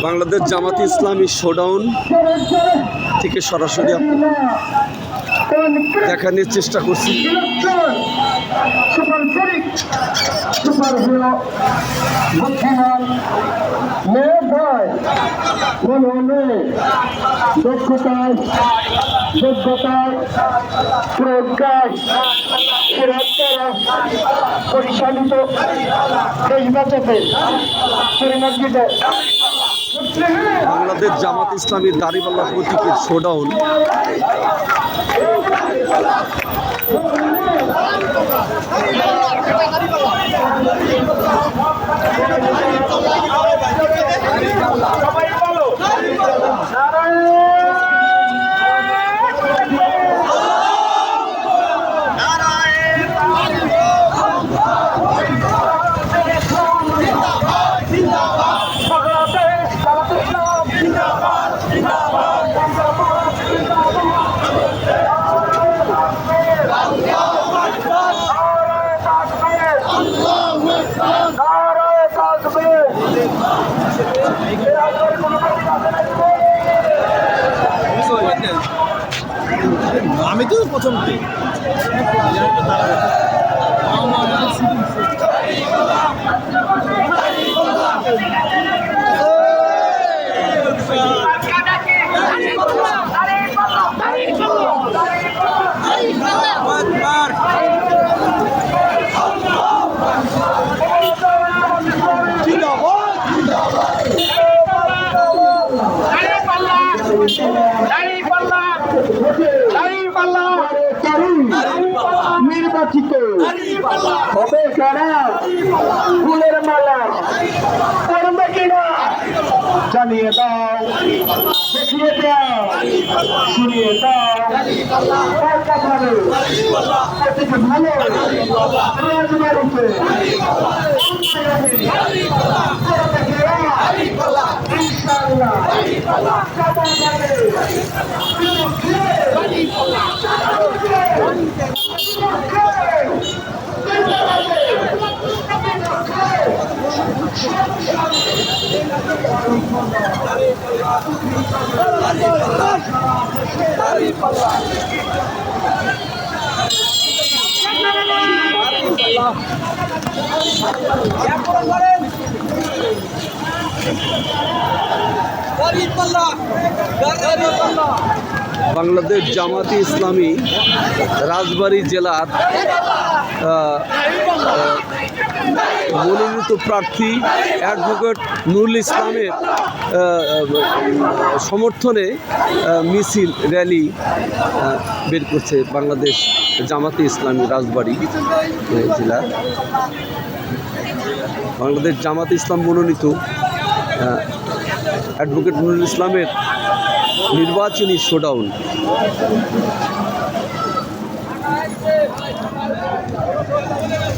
বাংলাদেশ জামাতে ইসলামী শোডাউন থেকে সরাসরি দেখানোর চেষ্টা করছি। দক্ষতায় যোগ্যতায় প্রজ্ঞায় পরিচালিত দেশ বাঁচাতে পরিণত বাংলাদেশ জামাত ইসলামীর দাড়িপাল্লা প্রতীকের শোডাউন আমি তো প্রথম নির্বাচিত হবে কারা? ফুলের মালা করবে কিনা জানিয়ে দাও, দেখিয়ে দাও, শুনিয়ে দাও। ভালো রাজবাড়িতে বাংলাদেশ জামাতে ইসলামী রাজবাড়ী জেলার মনোনীত প্রার্থী অ্যাডভোকেট নুরুল ইসলামের সমর্থনে মিছিল র্যালি বের করছে বাংলাদেশ জামাতে ইসলামী রাজবাড়ী জেলা। বাংলাদেশ জামাতে ইসলাম মনোনীত অ্যাডভোকেট নুরুল ইসলামের নির্বাচনী শোডাউন।